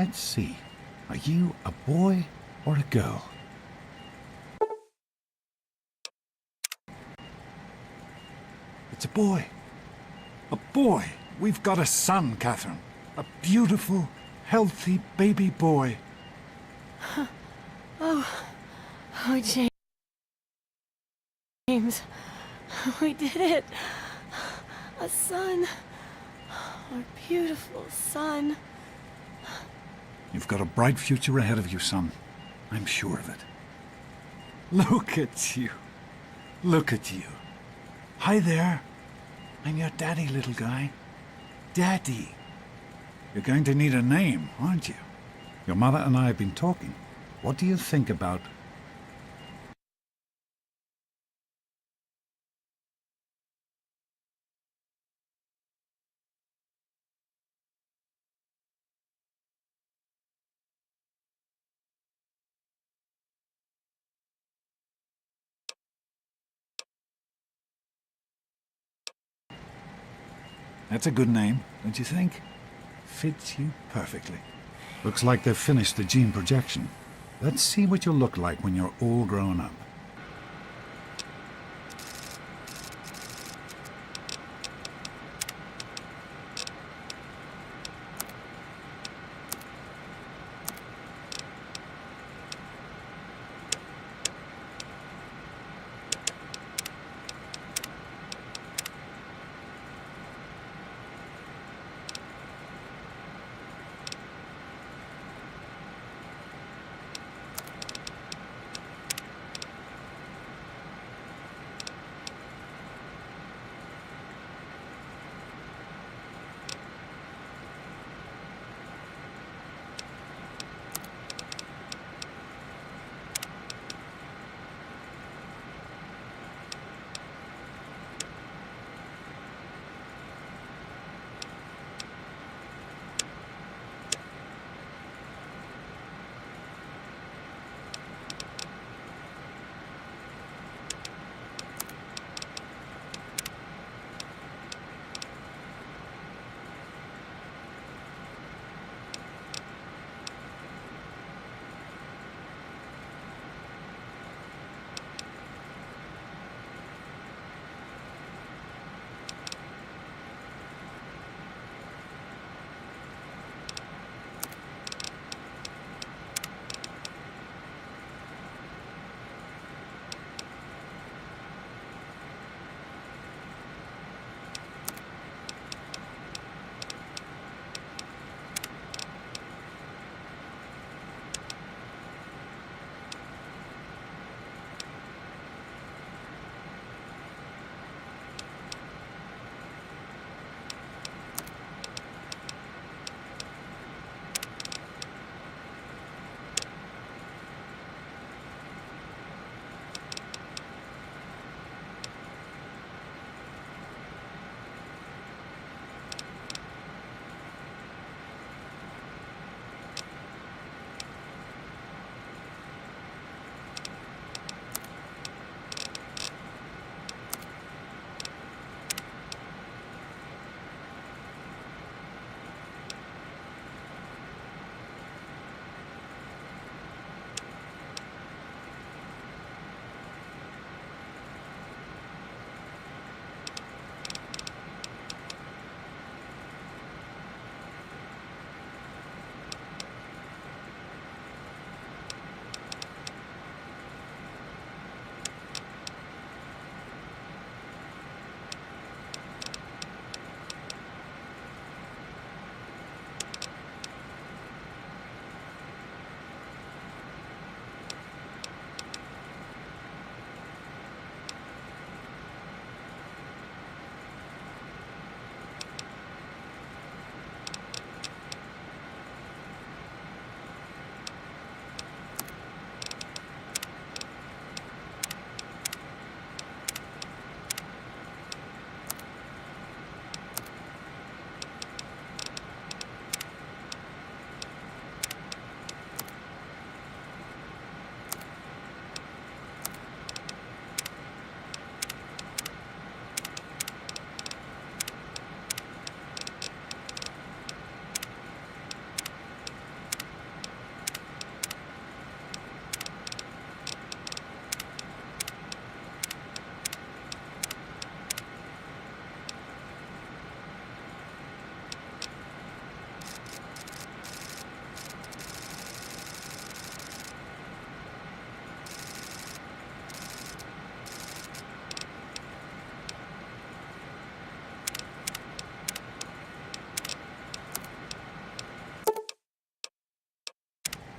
Let's see. Are you a boy or a girl? It's a boy. A boy. We've got a son, Catherine. A beautiful, healthy baby boy. Oh, James. We did it. A son. Our beautiful son. You've got a bright future ahead of you, son. I'm sure of it. Look at you. Look at you. Hi there. I'm your daddy, little guy. Daddy. You're going to need a name, aren't you? Your mother and I have been talking. What do you think about... That's a good name, don't you think? Fits you perfectly. Looks like they've finished the gene projection. Let's see what you'll look like when you're all grown up.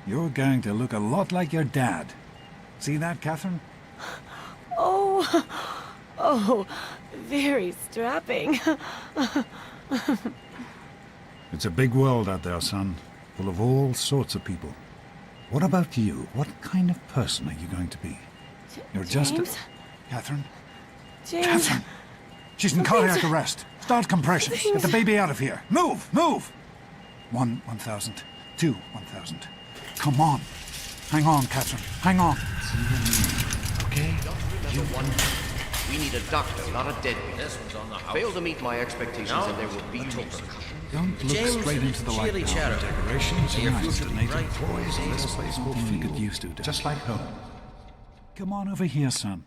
You're going to look a lot like your dad. See that, Catherine? Oh, oh, very strapping. It's a big world out there, son, full of all sorts of people. What about you? What kind of person are you going to be? You're just James? Catherine? James. Catherine! She's in cardiac arrest. Start compressions. Get the baby out of here. Move! Move! 1,000. 1,000. Come on. Hang on, Catherine. Hang on. Okay? Remember one thing. We need a doctor, not a deadbeat. This one's on the house. Fail to meet my expectations and there will be repercussions. Don't look James, straight into the light chilly now. chatter. Decorations Your are nice. future The native bright. toys and this place will feel get used to, just like home. Come on over here, son.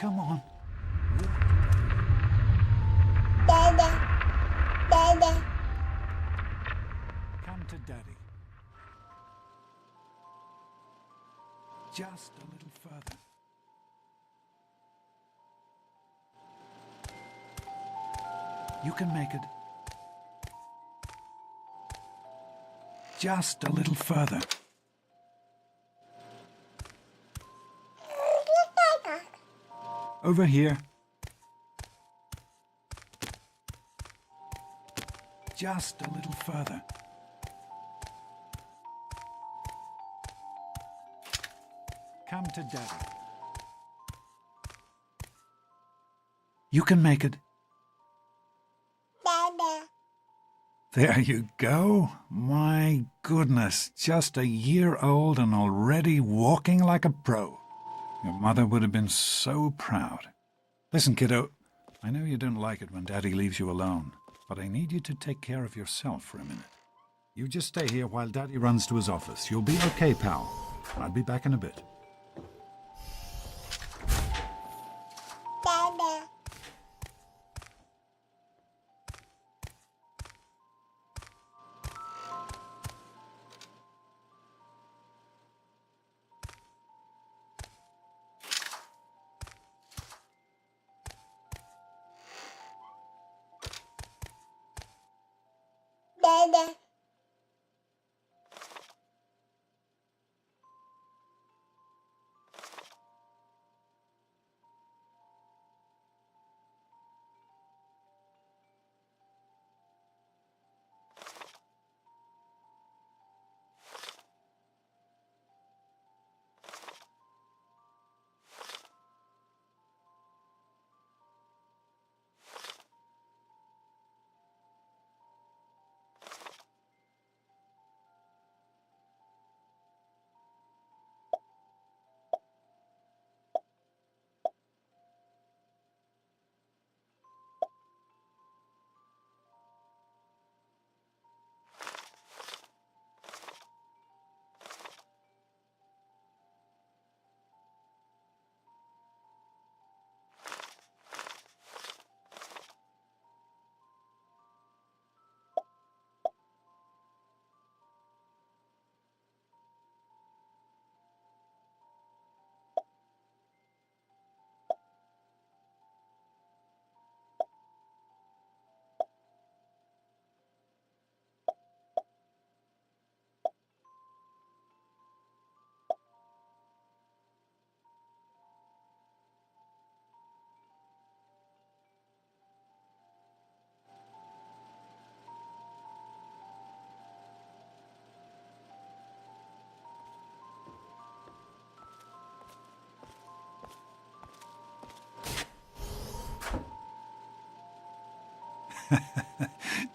Come on. Come to Daddy. Just a little further. You can make it. Just a little further. Over here. Just a little further. Come to Daddy. You can make it. There you go. My goodness, just a year old and already walking like a pro. Your mother would have been so proud. Listen, kiddo, I know you don't like it when Daddy leaves you alone, but I need you to take care of yourself for a minute. You just stay here while Daddy runs to his office. You'll be okay, pal. I'll be back in a bit.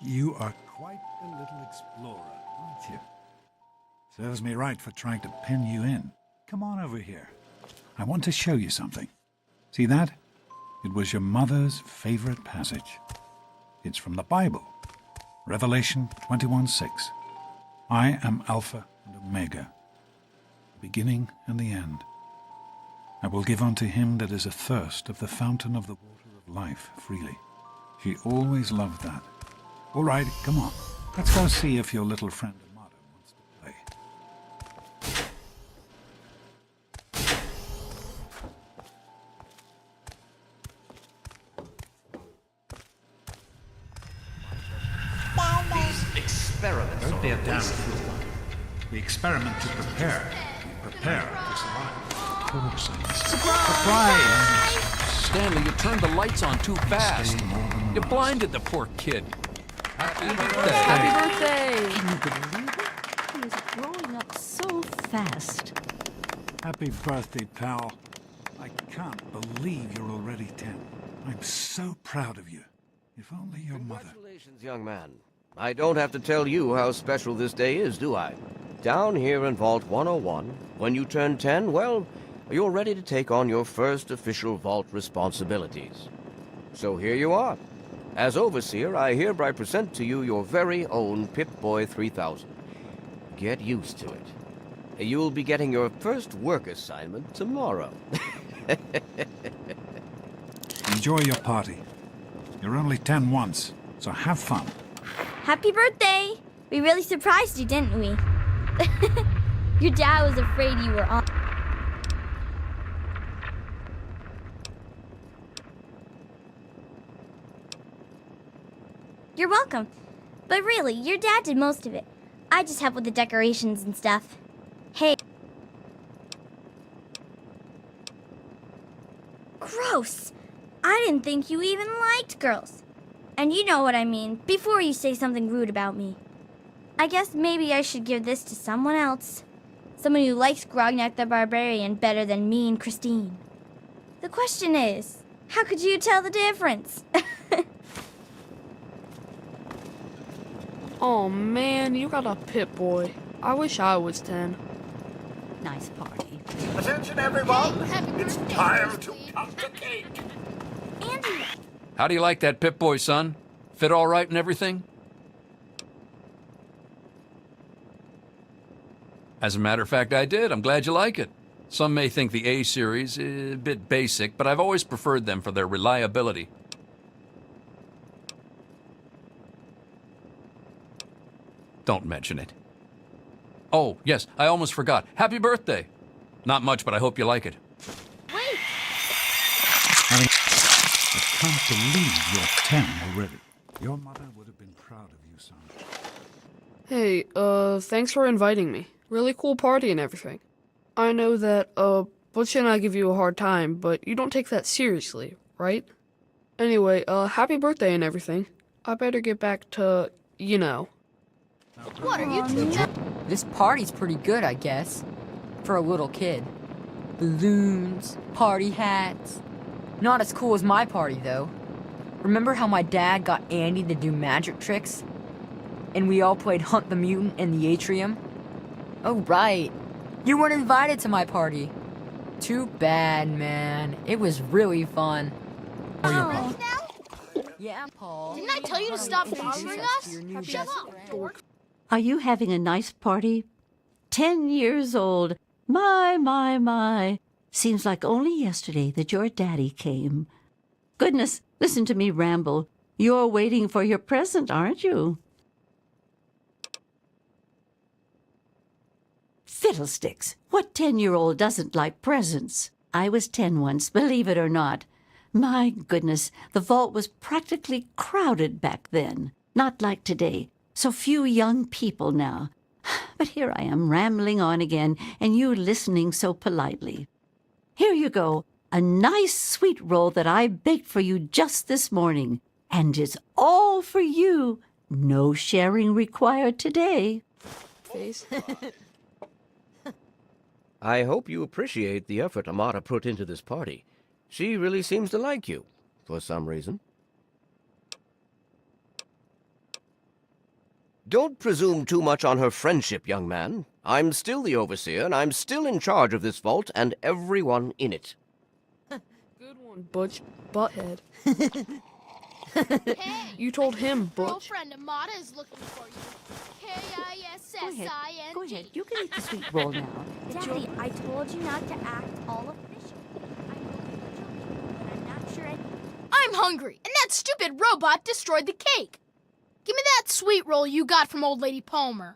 You are quite the little explorer, aren't you? Serves me right for trying to pin you in. Come on over here. I want to show you something. See that? It was your mother's favorite passage. It's from the Bible. Revelation 21:6. I am Alpha and Omega, the beginning and the end. I will give unto him that is athirst of the fountain of the water of life freely. She always loved that. All right, come on. Let's go see if your little friend Amado wants to play. These experiments Don't be a are damn wasted. fool. We experiment to prepare. We prepare to survive. Surprise! Stanley, you turned the lights on too fast. You blinded the poor kid. Happy birthday. Happy birthday! Can you believe it? He is growing up so fast. Happy birthday, pal. I can't believe you're already 10. I'm so proud of you. If only your mother... Congratulations, young man. I don't have to tell you how special this day is, do I? Down here in Vault 101, when you turn 10, well, you're ready to take on your first official Vault responsibilities. So here you are. As Overseer, I hereby present to you your very own Pip-Boy 3000. Get used to it. You'll be getting your first work assignment tomorrow. Enjoy your party. You're only 10 once, so have fun. Happy birthday! We really surprised you, didn't we? Your dad was afraid you were on. You're welcome. But really, your dad did most of it. I just helped with the decorations and stuff. Hey. Gross! I didn't think you even liked girls. And you know what I mean, before you say something rude about me. I guess maybe I should give this to someone else. Someone who likes Grognak the Barbarian better than me and Christine. The question is, how could you tell the difference? Oh man, you got a Pip-Boy. I wish I was 10. Nice party. Attention, everyone! It's time to cut the cake! Andy! How do you like that Pip-Boy, son? Fit all right and everything? As a matter of fact, I did. I'm glad you like it. Some may think the A-series is a bit basic, but I've always preferred them for their reliability. Don't mention it. Oh, yes, I almost forgot. Happy birthday! Not much, but I hope you like it. Wait! I can't believe you're 10 already. Your mother would have been proud of you, son. Hey, thanks for inviting me. Really cool party and everything. I know that, Butch and I give you a hard time, but you don't take that seriously, right? Anyway, happy birthday and everything. I better get back to, you know. What are you two? This party's pretty good, I guess. For a little kid. Balloons, party hats. Not as cool as my party, though. Remember how my dad got Andy to do magic tricks? And we all played Hunt the Mutant in the atrium? Oh, right. You weren't invited to my party. Too bad, man. It was really fun. Oh. Yeah, Paul. Didn't I tell you to stop bothering us? Shut up. Are you having a nice party? 10 years old. My. Seems like only yesterday that your daddy came. Goodness, listen to me ramble. You're waiting for your present, aren't you? Fiddlesticks! What 10-year-old doesn't like presents? I was 10 once, believe it or not. My goodness, the vault was practically crowded back then. Not like today. So few young people now. But here I am rambling on again, and you listening so politely. Here you go, a nice sweet roll that I baked for you just this morning. And it's all for you. No sharing required today. Face. I hope you appreciate the effort Amata put into this party. She really seems to like you, for some reason. Don't presume too much on her friendship, young man. I'm still the Overseer, and I'm still in charge of this vault and everyone in it. Good one, Butch. Butthead. Hey, You told him, Butch. girlfriend Amata is looking for you. K-I-S-S-I-N-G. Go ahead. You can eat the sweet roll now. Daddy, I told you not to act all official. I know you're joking, but I'm not sure I'm hungry, and that stupid robot destroyed the cake. Give me that sweet roll you got from old lady Palmer.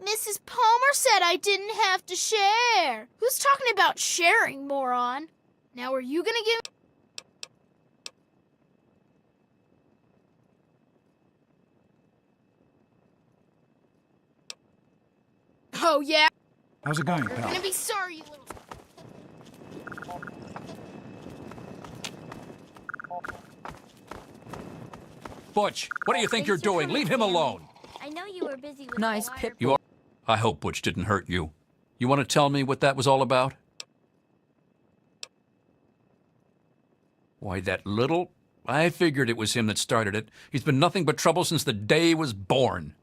Mrs. Palmer said I didn't have to share. Who's talking about sharing, moron? Now are you gonna give... Oh, yeah? How's it going, You're pal? gonna be sorry, you little... Butch, what do you think Thanks you're for doing? coming, Leave him Sammy. alone. I know you were busy with Nice the water. pip. You are. I hope Butch didn't hurt you. You want to tell me what that was all about? Why, that little... I figured it was him that started it. He's been nothing but trouble since the day he was born.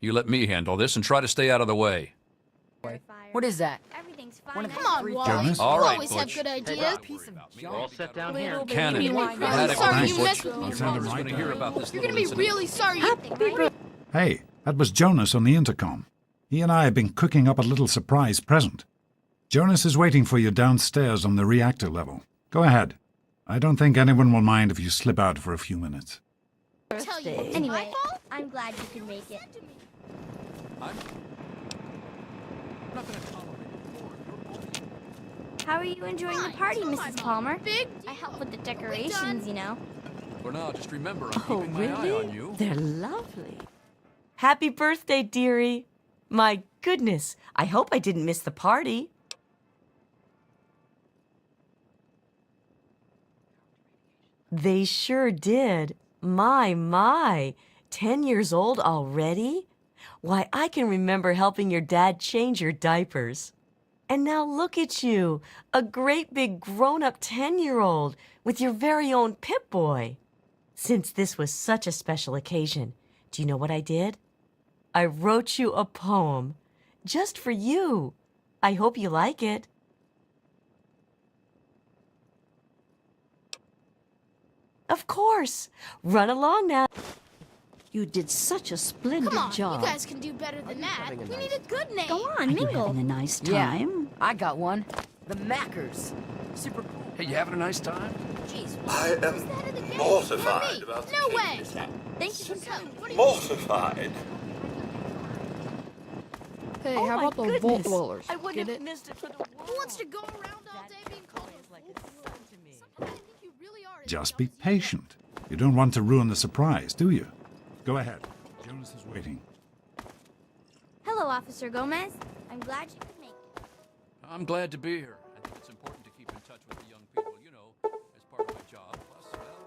You let me handle this and try to stay out of the way. What is that? Everything's One fine. of Come on, Three Wally. Jonas? You All right, always Butch. have good Hey, ideas. Piece of We're all set down Little here. baby Cannon, You're white gonna be you had really it sorry right, you Butch. messed with I'll me. send him Just right going to hear about this You're gonna little be incident. really sorry. Hey, that was Jonas on the intercom. He and I have been cooking up a little surprise present. Jonas is waiting for you downstairs on the reactor level. Go ahead. I don't think anyone will mind if you slip out for a few minutes. Tell you. Anyway, I'm glad you could make it. How are you enjoying the party, Mrs. Palmer? Big I helped with the decorations, you know. For now, just remember, I'm Oh, keeping my eye really? on you. They're lovely. Happy birthday, dearie. My goodness, I hope I didn't miss the party. They sure did. My. 10 years old already? Why, I can remember helping your dad change your diapers. And now look at you, a great big grown-up 10-year-old with your very own Pip-Boy. Since this was such a special occasion, do you know what I did? I wrote you a poem, just for you. I hope you like it. Of course. Run along now. You did such a splendid Come on, job. you guys can do better than that. We need a good name. Go on, Are you mingle. having a nice Yeah, time? I got one. The Mackers. Super cool. Hey, you having a nice time? Jeez, I that in the am game? mortified Me? about the No cake way. mishap. Thank you for coming. What do you Mortified. Hey, Oh how my about the goodness. Vault Dwellers? I wouldn't Get have it? missed it for the world. Who wants to go around all day being called Is a like fool? a son to me. Sometimes I think you really are as Just dumb be as you look. patient. You don't want to ruin the surprise, do you? Go ahead. Jonas is waiting. Hello, Officer Gomez. I'm glad you could make it. I'm glad to be here. I think it's important to keep in touch with the young people, you know, as part of my job. Plus, well,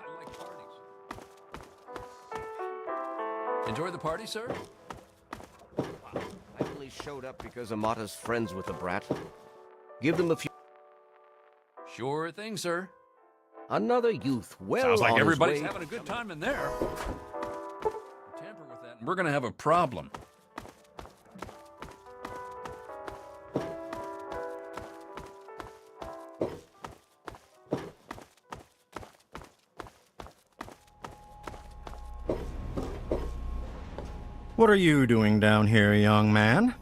I like parties. Enjoy the party, sir? I really showed up because Amata's friends with the brat. Give them a few... Sure thing, sir. Another youth well Sounds like on his everybody's way. having a good time in there. Tamper with that, and we're going to have a problem. What are you doing down here, young man?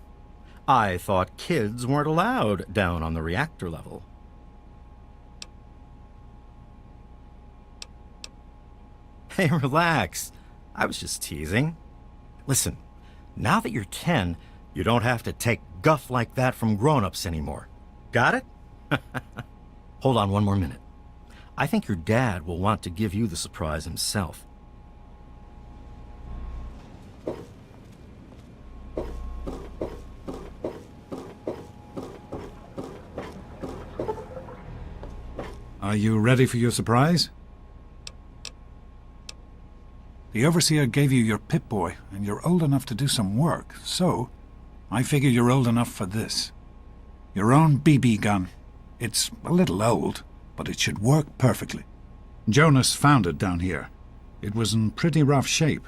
I thought kids weren't allowed down on the reactor level. Hey, relax. I was just teasing. Listen, now that you're 10, you don't have to take guff like that from grown-ups anymore. Got it? Hold on one more minute. I think your dad will want to give you the surprise himself. Are you ready for your surprise? The Overseer gave you your Pip-Boy, and you're old enough to do some work, so I figure you're old enough for this. Your own BB gun. It's a little old, but it should work perfectly. Jonas found it down here. It was in pretty rough shape.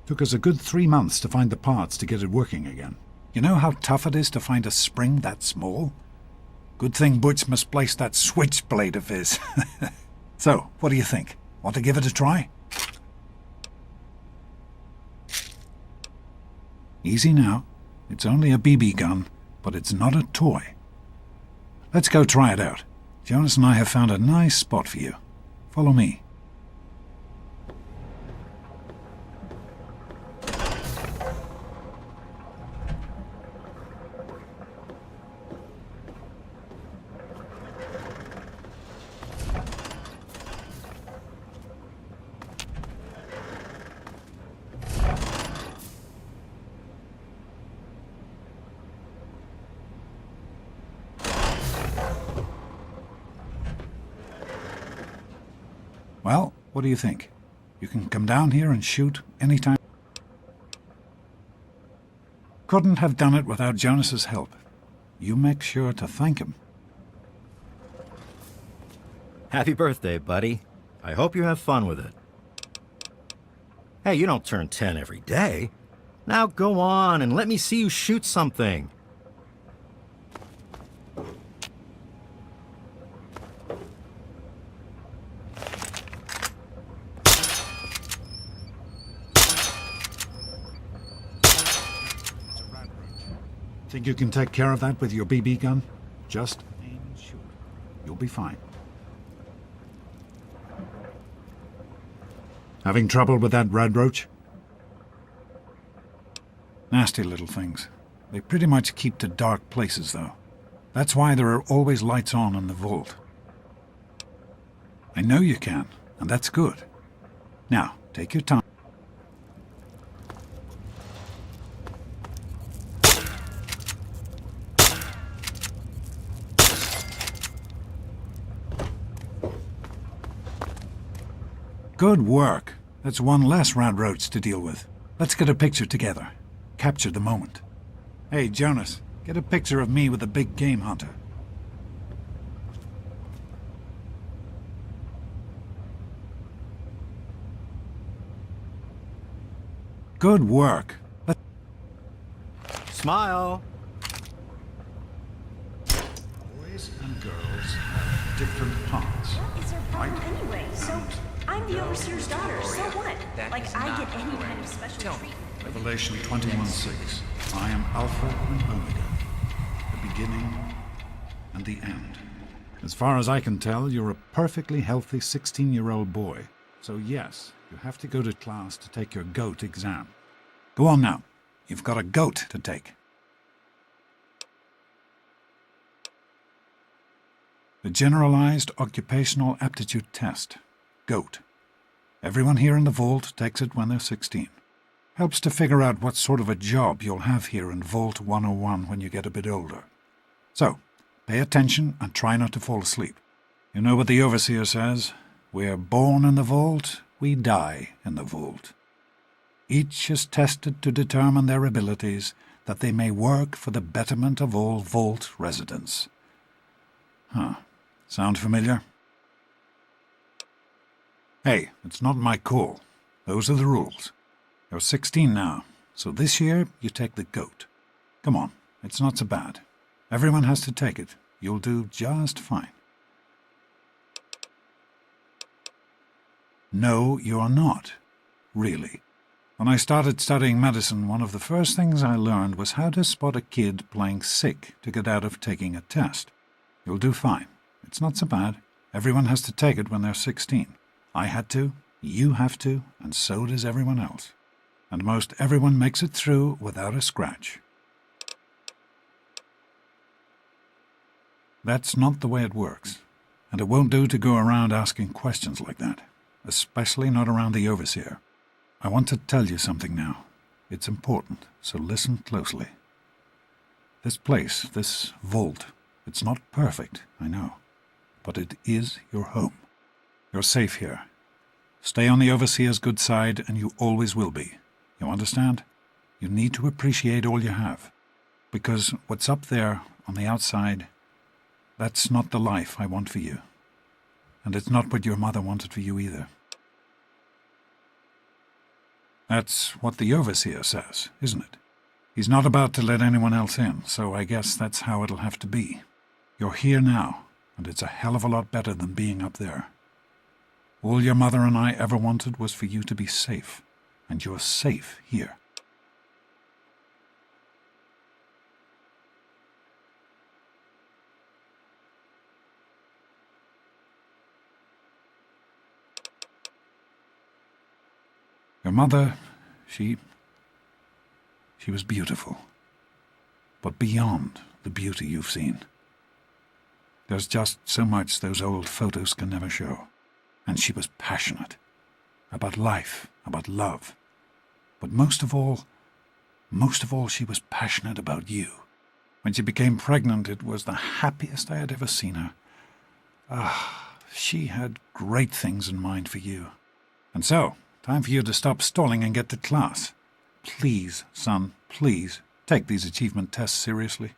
Took us a good 3 months to find the parts to get it working again. You know how tough it is to find a spring that small? Good thing Butch misplaced that switchblade of his. So, what do you think? Want to give it a try? Easy now. It's only a BB gun, but it's not a toy. Let's go try it out. Jonas and I have found a nice spot for you. Follow me. Well, what do you think? You can come down here and shoot anytime. Couldn't have done it without Jonas's help. You make sure to thank him. Happy birthday, buddy. I hope you have fun with it. Hey, you don't turn 10 every day. Now go on and let me see you shoot something. Think you can take care of that with your BB gun? Just aim and shoot. You'll be fine. Having trouble with that radroach? Nasty little things. They pretty much keep to dark places, though. That's why there are always lights on in the vault. I know you can, and that's good. Now, take your time. Good work. That's one less radroach to deal with. Let's get a picture together. Capture the moment. Hey, Jonas, get a picture of me with a big game hunter. Good work. Smile. Boys and girls have different parts. What is their problem anyway? So, I'm the overseer's daughter, so what? Like, I get any kind of special treatment. Revelation 21:6. I am Alpha and Omega, the beginning and the end. As far as I can tell, you're a perfectly healthy 16-year-old boy. So yes, you have to go to class to take your GOT exam. Go on now. You've got a GOT to take. The Generalized Occupational Aptitude Test, GOT. Everyone here in the vault takes it when they're 16. Helps to figure out what sort of a job you'll have here in Vault 101 when you get a bit older. So, pay attention and try not to fall asleep. You know what the overseer says? We're born in the vault, we die in the vault. Each is tested to determine their abilities, that they may work for the betterment of all vault residents. Huh. Sound familiar? Hey, it's not my call. Those are the rules. You're 16 now, so this year you take the GOT. Come on, it's not so bad. Everyone has to take it. You'll do just fine. No, you're not. Really. When I started studying medicine, one of the first things I learned was how to spot a kid playing sick to get out of taking a test. You'll do fine. It's not so bad. Everyone has to take it when they're 16. I had to, you have to, and so does everyone else. And most everyone makes it through without a scratch. That's not the way it works, and it won't do to go around asking questions like that, especially not around the overseer. I want to tell you something now. It's important, so listen closely. This place, this vault, it's not perfect, I know, but it is your home. You're safe here. Stay on the overseer's good side, and you always will be. You understand? You need to appreciate all you have, because what's up there on the outside, that's not the life I want for you. And it's not what your mother wanted for you either. That's what the overseer says, isn't it? He's not about to let anyone else in, so I guess that's how it'll have to be. You're here now, and it's a hell of a lot better than being up there. All your mother and I ever wanted was for you to be safe, and you're safe here. Your mother, she was beautiful, but beyond the beauty you've seen. There's just so much those old photos can never show. And she was passionate about life, about love. But most of all, she was passionate about you. When she became pregnant, it was the happiest I had ever seen her. She had great things in mind for you. And so, time for you to stop stalling and get to class. Please, son, please, take these achievement tests seriously.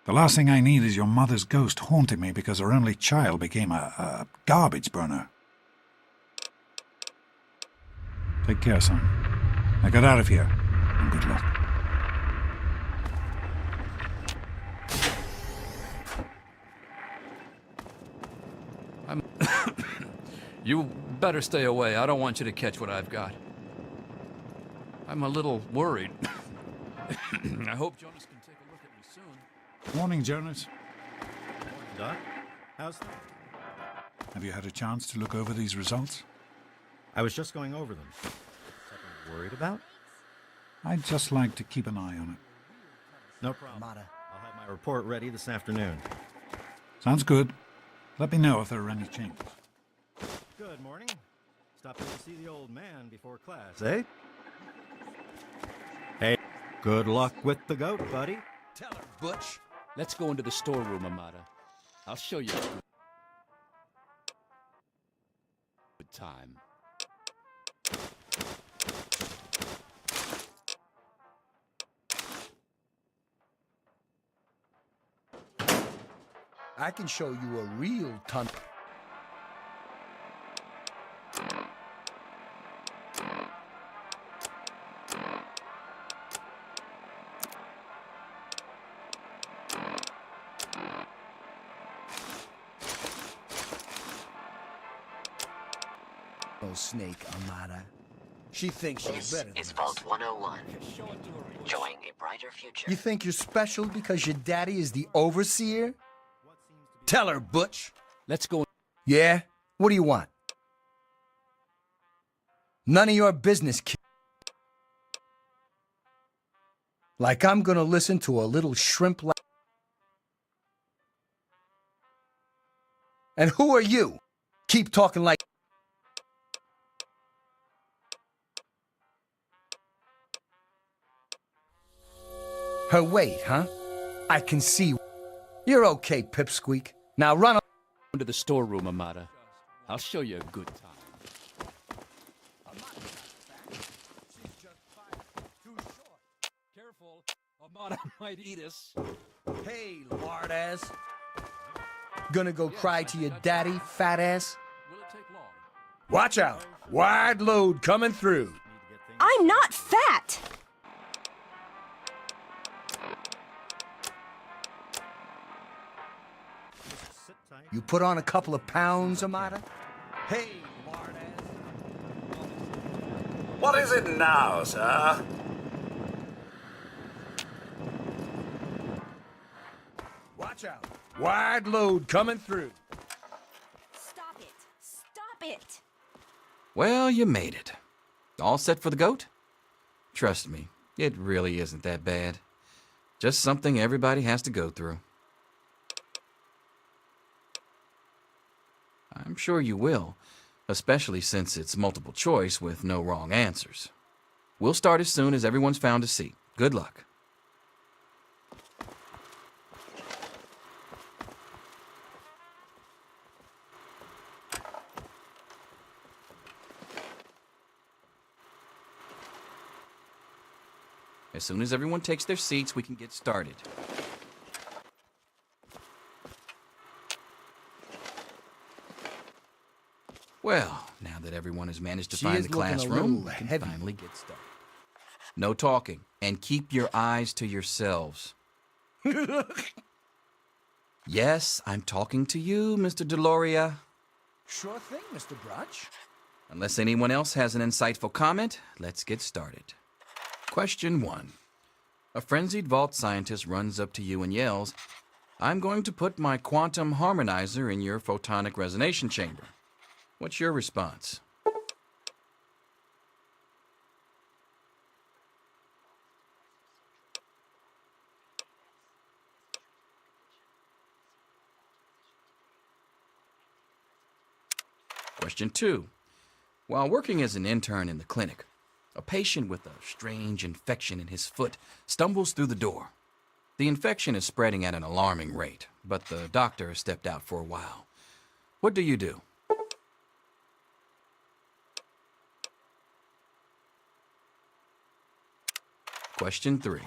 The last thing I need is your mother's ghost haunting me because her only child became a garbage burner. Take care, son. Now get out of here, and good luck. You better stay away. I don't want you to catch what I've got. I'm a little worried. I hope Jonas can take a look at me soon. Morning, Jonas. Doc, how's that? Have you had a chance to look over these results? I was just going over them. Something worried about? I'd just like to keep an eye on it. No problem. I'll have my report ready this afternoon. Sounds good. Let me know if there are any changes. Good morning. Stopped in to see the old man before class, eh? Hey, good luck with the goat, buddy. Tell her, Butch. Let's go into the storeroom, Amata. I'll show you a good time. I can show you a real ton. Oh, Snake, Amata. She thinks she's better than This is Vault 101. Enjoying a brighter future. You think you're special because your daddy is the overseer? Tell her, Butch. Let's go. Yeah? What do you want? None of your business, kid. Like I'm gonna listen to a little shrimp And who are you? Keep talking like... Her weight, huh? I can see. You're okay, Pipsqueak. Now run into the storeroom, Amata. I'll show you a good time. Careful, Amata might eat us. Hey, lard ass. Gonna go cry to your daddy, fat ass? Will it take long? Watch out. Wide load coming through. I'm not fat! You put on a couple of pounds, Amata? Hey, lard ass. What is it now, sir? Watch out. Wide load coming through. Stop it! Stop it! Well, you made it. All set for the goat? Trust me, it really isn't that bad. Just something everybody has to go through. I'm sure you will, especially since it's multiple choice with no wrong answers. We'll start as soon as everyone's found a seat. Good luck. As soon as everyone takes their seats, we can get started. Well, now that everyone has managed to find the classroom, we can finally get started. No talking, and keep your eyes to yourselves. Yes, I'm talking to you, Mr. Deloria. Sure thing, Mr. Brunch. Unless anyone else has an insightful comment, let's get started. Question 1. A frenzied vault scientist runs up to you and yells, "I'm going to put my quantum harmonizer in your photonic resonation chamber." What's your response? Question 2. While working as an intern in the clinic, a patient with a strange infection in his foot stumbles through the door. The infection is spreading at an alarming rate, but the doctor has stepped out for a while. What do you do? Question 3.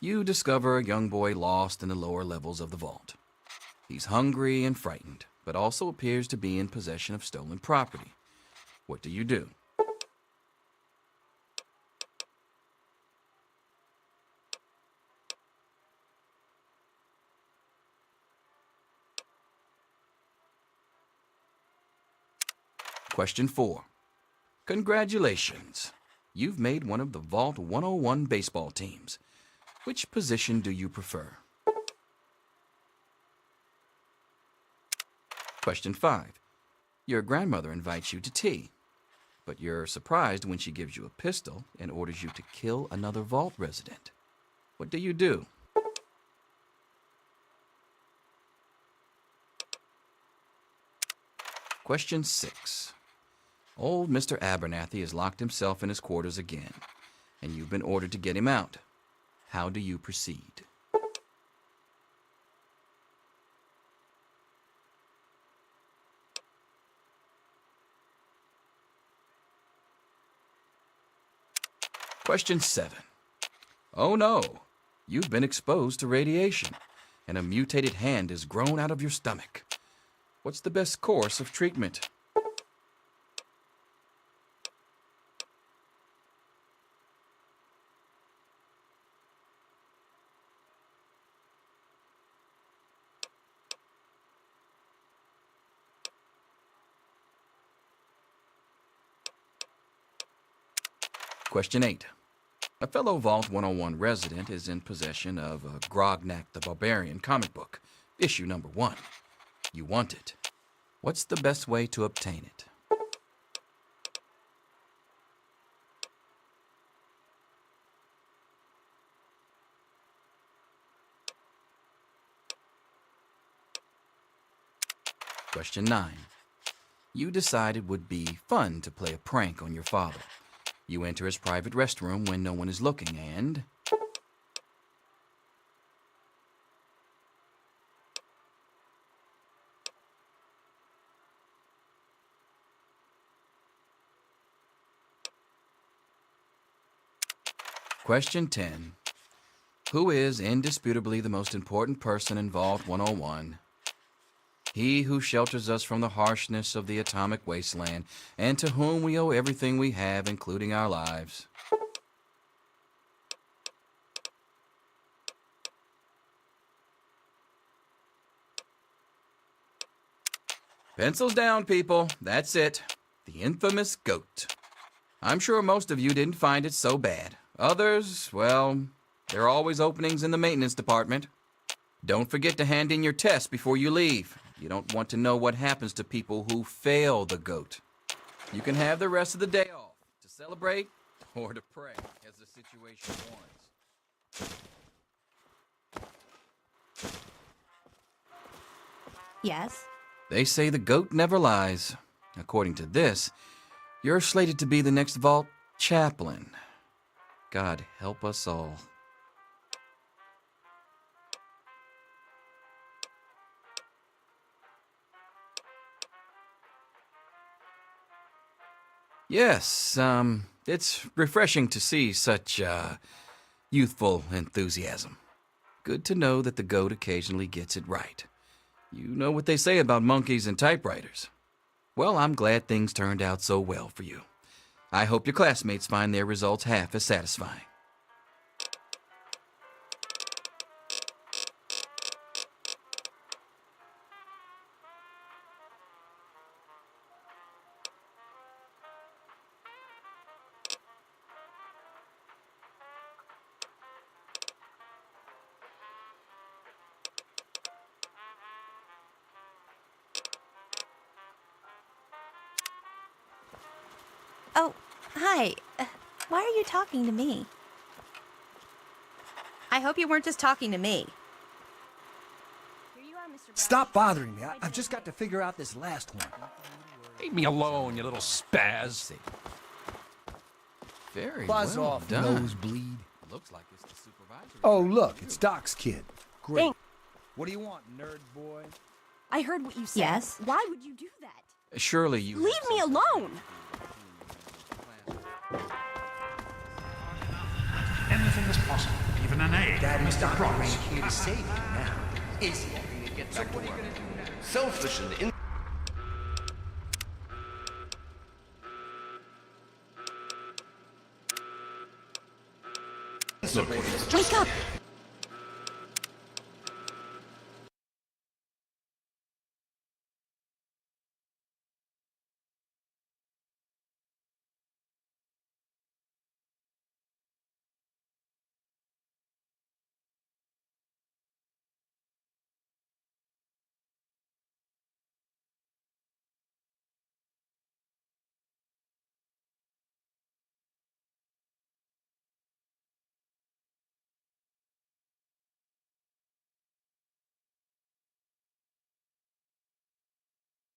You discover a young boy lost in the lower levels of the vault. He's hungry and frightened, but also appears to be in possession of stolen property. What do you do? Question 4. Congratulations. You've made one of the Vault 101 baseball teams. Which position do you prefer? Question 5. Your grandmother invites you to tea, but you're surprised when she gives you a pistol and orders you to kill another Vault resident. What do you do? Question 6. Old Mr. Abernathy has locked himself in his quarters again, and you've been ordered to get him out. How do you proceed? Question 7. Oh no, you've been exposed to radiation, and a mutated hand has grown out of your stomach. What's the best course of treatment? Question 8. A fellow Vault 101 resident is in possession of a Grognak the Barbarian comic book, issue number 1. You want it. What's the best way to obtain it? Question 9. You decide it would be fun to play a prank on your father. You enter his private restroom when no one is looking and... Question 10. Who is indisputably the most important person in Vault 101? He who shelters us from the harshness of the atomic wasteland, and to whom we owe everything we have, including our lives. Pencils down, people. That's it. The infamous GOAT. I'm sure most of you didn't find it so bad. Others, well, there are always openings in the maintenance department. Don't forget to hand in your test before you leave. You don't want to know what happens to people who fail the GOAT. You can have the rest of the day off to celebrate or to pray as the situation warrants. Yes? They say the GOAT never lies. According to this, you're slated to be the next Vault chaplain. God help us all. Yes, it's refreshing to see such, youthful enthusiasm. Good to know that the GOAT occasionally gets it right. You know what they say about monkeys and typewriters. Well, I'm glad things turned out so well for you. I hope your classmates find their results half as satisfying. Oh, hi. Why are you talking to me? I hope you weren't just talking to me. Stop bothering me. I've just got to figure out this last one. Leave me alone, you little spaz. Very Buzz well off, done. nosebleed. Looks like it's the supervisor. Oh, look, it's Doc's kid. Great. Thanks. What do you want, nerd boy? I heard what you said. Yes? Why would you do that? Surely you... Leave me alone! anything is possible, even an egg. Daddy's Mr. not Promise. here to save you now, is he? Get back to work. Selfish and Wake up!